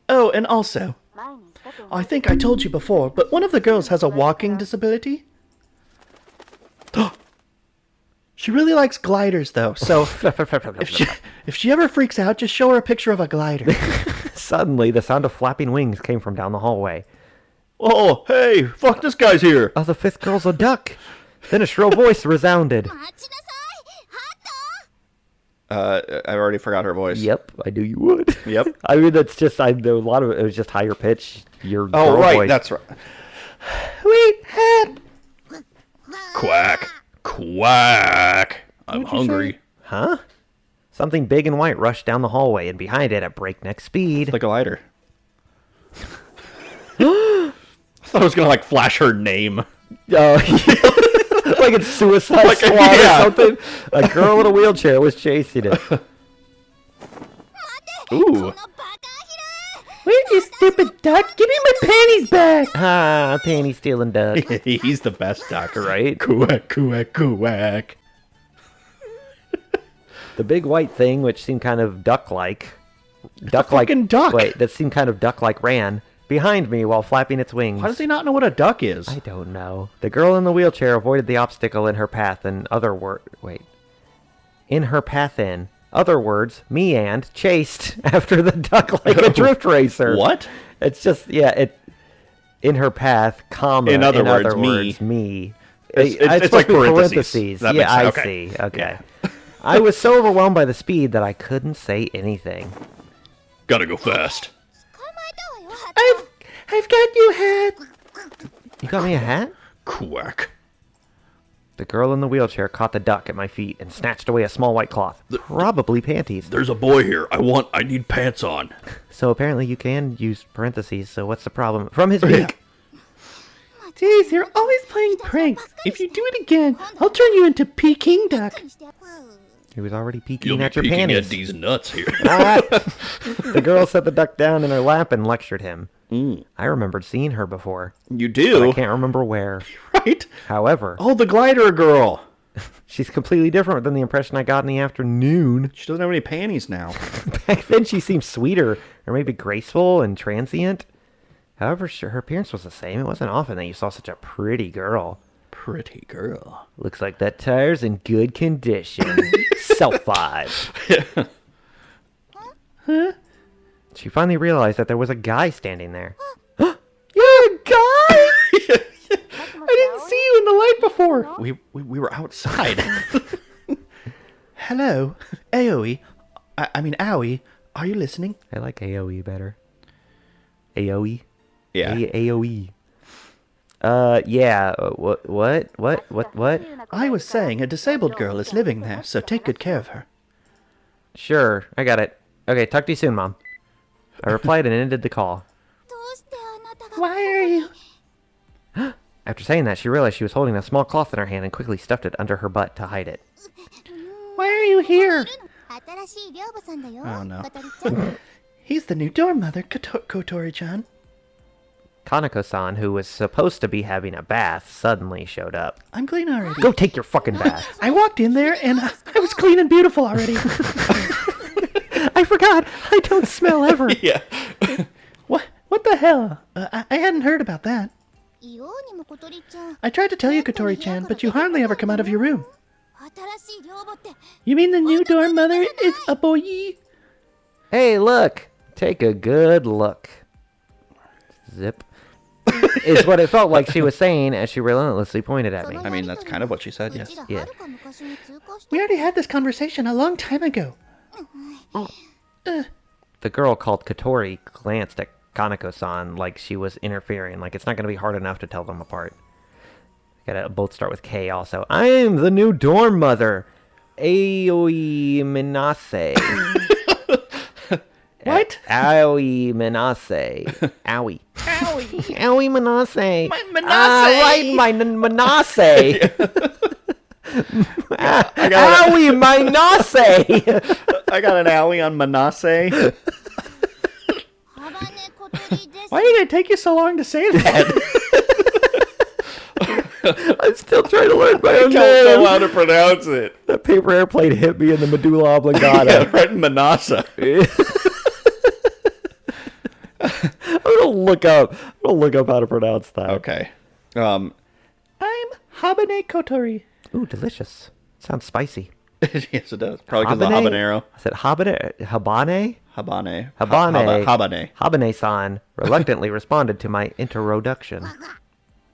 Oh, and also, I think I told you before, but one of the girls has a walking disability. She really likes gliders, though, so if she ever freaks out, just show her a picture of a glider. Suddenly, the sound of flapping wings came from down the hallway. Oh, hey, fuck, this guy's here. Oh, the fifth girl's a duck. Then a shrill voice resounded. I already forgot her voice. Yep, I knew you would. Yep. I mean, that's just, I know a lot of it was just higher pitch. Your Oh, girl right, voice. that's right. Wait, hat! Quack. Quack. I'm What'd you hungry. say? Huh? Something big and white rushed down the hallway, and behind it, at breakneck speed. The glider. I thought I was gonna, like, flash her name. Like it's Suicide Like, Squad yeah. or something. A girl in a wheelchair was chasing it. Ooh. Where's you stupid duck? Give me my panties back! Ah, panty stealing duck. He's the best duck, Right? Quack, quack, quack. The big white thing, which seemed kind of duck-like. Duck-like. fucking duck. Wait, that seemed kind of duck-like ran behind me while flapping its wings. Why does he not know what a duck is? I don't know. The girl in the wheelchair avoided the obstacle in her path in other words. Wait. In her path in. Other words, meandered, chased after the duck like a drift racer. What? It's just, yeah, it. In her path, comma. In other words, me. It's supposed like to be parentheses. That Yeah, makes I sense. Okay. see. Okay. I was so overwhelmed by the speed that I couldn't say anything. Gotta go fast. I've got you, hat! You got me a hat? Quack. The girl in the wheelchair caught the duck at my feet and snatched away a small white cloth. Probably panties. There's a boy here. I need pants on. So apparently you can use parentheses, so what's the problem? From his beak. Jeez, you're always playing pranks. If you do it again, I'll turn you into Peking duck. He was already peeking You'll be at your peeking panties. at these nuts here. Ah! The girl set the duck down in her lap and lectured him. Mm. I remembered seeing her before, You but do? I can't remember where. Right? However, Oh, the glider girl. she's completely different than the impression I got in the afternoon. She doesn't have any panties now. Back then she seemed sweeter, or maybe graceful and transient. However, her appearance was the same. It wasn't often that you saw such a pretty girl. Pretty girl. Looks like that tire's in good condition. Self 5. Huh? She finally realized that there was a guy standing there. You're a guy? I didn't see you in the light before. We were outside. Hello, Aoi. I mean, Owie. Are you listening? I like AoE better. AoE? Yeah. AoE. Yeah. What? I was saying a disabled girl is living there, so take good care of her. Sure, I got it. Okay, talk to you soon, Mom. I replied and ended the call. Why are you... After saying that, she realized she was holding a small cloth in her hand and quickly stuffed it under her butt to hide it. Why are you here? Oh, no. He's the new dorm mother, Kotori-chan. Kanako-san, who was supposed to be having a bath, suddenly showed up. I'm clean already. Go take your fucking bath. I walked in there and I was clean and beautiful already. I forgot. I don't smell ever. Yeah. What the hell? I hadn't heard about that. I tried to tell you, Kotori-chan, but you hardly ever come out of your room. You mean the new dorm mother is a boy? Hey, look. Take a good look. Zip. Is what it felt like she was saying as she relentlessly pointed at me. I mean, that's kind of what she said, yes. Yeah. We already had this conversation a long time ago. The girl called Katori glanced at Kanako-san like she was interfering, like it's not going to be hard enough to tell them apart. Gotta both start with K also. I'm the new dorm mother. Aoi Minase. What? Aoi Minase. Owie. Owie. Aoi Minase. Manase. Right, my Minase. I got Owie Minase. I got an owie on Manase. Why did it take you so long to say that? I'm still trying to learn my I own don't know name. how to pronounce it. That paper airplane hit me in the medulla oblongata. Yeah, right in Manasa. I'm gonna look up how to pronounce that. Okay. I'm Habane Kotori. Ooh, delicious. Sounds spicy. Yes, it does. Probably because of the habanero. I said habane? Habane. Habane. Habane. Habane-san reluctantly responded to my introduction.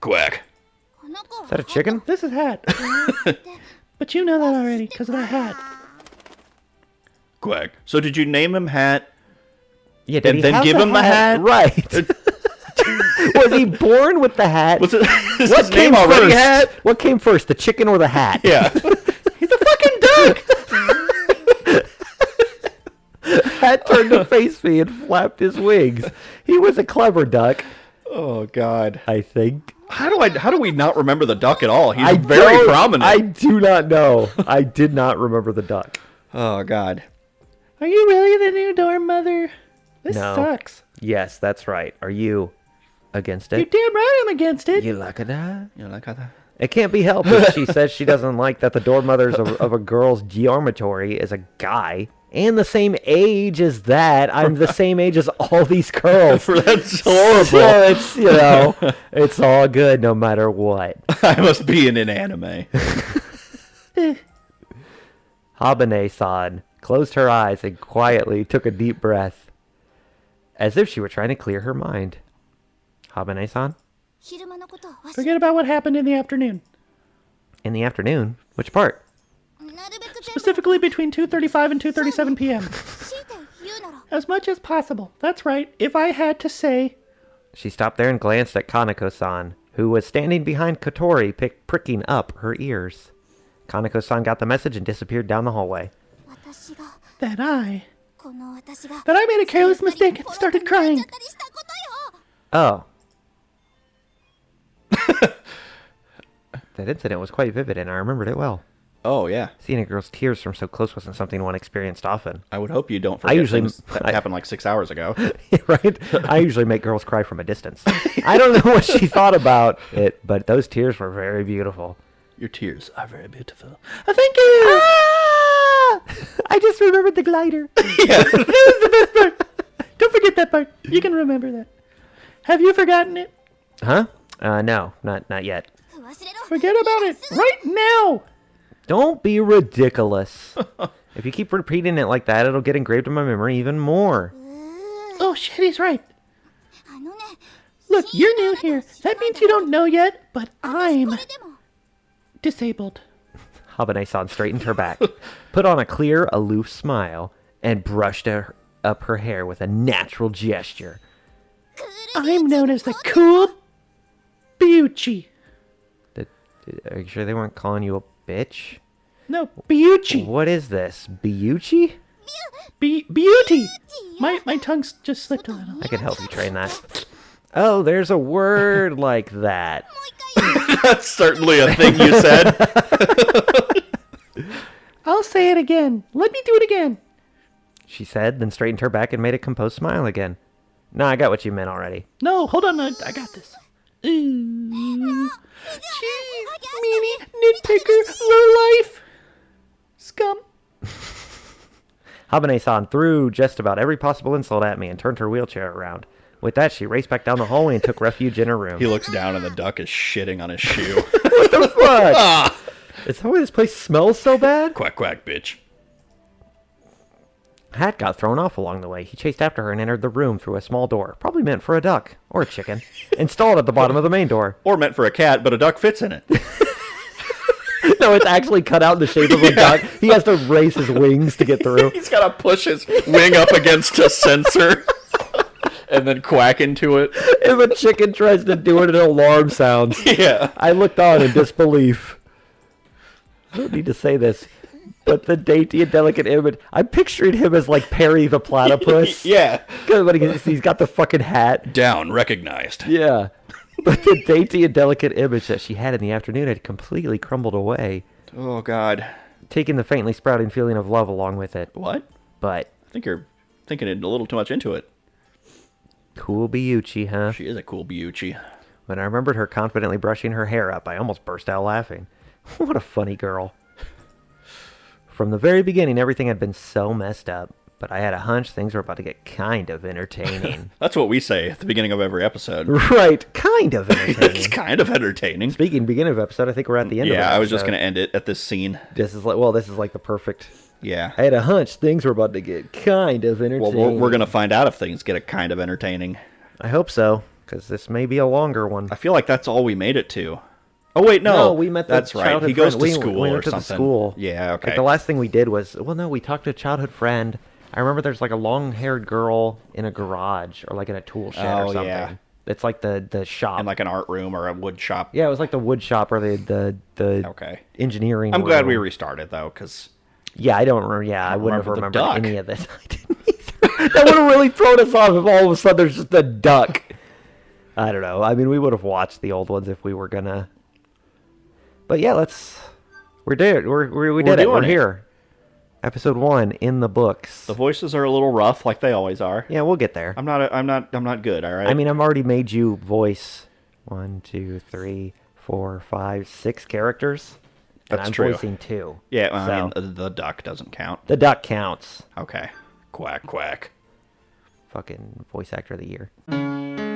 Quack. Is that a chicken? This is Hat. But you know that already, because of that hat. Quack. So did you name him Hat? Yeah, And then give him the hat? Right. Was he born with the hat? Was it is What his name came already first? Hat? What came first, the chicken or the hat? Yeah. He's a fucking duck! Hat turned to face me and flapped his wings. He was a clever duck, Oh God. I think. How do we not remember the duck at all? He's I very don't- prominent. I do not know. I did not remember the duck. Oh God. Are you really the new dorm mother? This No. sucks. Yes, that's right. Are you against You're it? damn right I'm against it. You like that? You like that? It can't be helped if she says she doesn't like that the dorm mothers of a girl's dormitory is a guy and the same age as that. I'm the same age as all these girls. That's horrible. So it's, it's all good no matter what. I must be in an anime. Habane-san closed her eyes and quietly took a deep breath, as if she were trying to clear her mind. Habane-san? Forget about what happened in the afternoon. In the afternoon? Which part? Specifically between 2:35 and 2:37 p.m. As much as possible. That's right. If I had to say... She stopped there and glanced at Kaneko-san, who was standing behind Kotori, pricking up her ears. Kaneko-san got the message and disappeared down the hallway. That I made a careless mistake and started crying. Oh. That incident was quite vivid, and I remembered it well. Oh yeah. Seeing a girl's tears from so close wasn't something one experienced often. I would hope you don't forget usually- things that happened like 6 hours ago. Right? I usually make girls cry from a distance. I don't know what she thought about it, but those tears were very beautiful. Your tears are very beautiful. Thank you! Ah! I just remembered the glider. That was the best part. Don't forget that part. You can remember that. Have you forgotten it? Huh? No, not yet. Forget about it right now! Don't be ridiculous. If you keep repeating it like that, it'll get engraved in my memory even more. Oh shit, he's right. Look, you're new here. That means you don't know yet, but I'm disabled. Habane-san straightened her back, put on a clear, aloof smile, and brushed up her hair with a natural gesture. I'm known as the cool Beauty. Are you sure they weren't calling you a bitch? No, Beauty. What is this? Biyuchi? Beauty. My tongue's just slipped a little. I can help you train that. Oh, there's a word like that. That's certainly a thing you said. I'll say it again. Let me do it again. She said, then straightened her back and made a composed smile again. No, I got what you meant already. No, hold on. I got this. Ooh. Jeez, meanie, nitpicker, lowlife, scum. Habane-san threw just about every possible insult at me and turned her wheelchair around. With that, she raced back down the hallway and took refuge in her room. He looks down and the duck is shitting on his shoe. What the fuck? Is that why this place smells so bad? Quack, quack, bitch. Hat got thrown off along the way. He chased after her and entered the room through a small door, probably meant for a duck or a chicken, installed at the bottom of the main door. Or meant for a cat, but a duck fits in it. No, it's actually cut out in the shape of a duck. He has to raise his wings to get through. He's got to push his wing up against a sensor and then quack into it. If a chicken tries to do it, an alarm sounds. Yeah. I looked on in disbelief. I don't need to say this, but the dainty and delicate image. I'm picturing him as like Perry the platypus. Yeah. Because he's got the fucking hat. Down, recognized. Yeah. But the dainty and delicate image that she had in the afternoon had completely crumbled away, Oh, God. taking the faintly sprouting feeling of love along with it. What? But I think you're thinking a little too much into it. cool Biyuchi, huh? She is a cool beauty. When I remembered her confidently brushing her hair up, I almost burst out laughing. What a funny girl. From the very beginning, everything had been so messed up, but I had a hunch things were about to get kind of entertaining. That's what we say at the beginning of every episode. Right, kind of entertaining. It's kind of entertaining. Speaking beginning of episode, I think we're at the end of it. Yeah, I was just going to end it at this scene. This is like the perfect... Yeah. I had a hunch things were about to get kind of entertaining. Well, we're going to find out if things get a kind of entertaining. I hope so, because this may be a longer one. I feel like that's all we made it to. Oh, wait, no. We met the That's right. childhood He goes friend. to school we or went to something. The school. Yeah, okay. Like the last thing we did was, we talked to a childhood friend. I remember there's like a long-haired girl in a garage or like in a tool shed or something. Yeah. It's like the shop. In like an art room or a wood shop. Yeah, it was like the wood shop or the Okay. engineering I'm glad room. we restarted, though, because... Yeah, I don't remember. Yeah, I wouldn't have remember the remembered duck. any of this. I didn't either. That would have really thrown us off if all of a sudden there's just a duck. I don't know. I mean, we would have watched the old ones if we were gonna. But yeah, we did it. We did it. We're here. Episode 1 in the books. The voices are a little rough, like they always are. Yeah, we'll get there. I'm not good, all right? I mean, I've already made you voice 1, 2, 3, 4, 5, 6 characters. And That's I'm true. voicing 2. Yeah, well, I So, mean, the duck doesn't count. the duck counts. Okay. Quack, quack. Fucking voice actor of the year.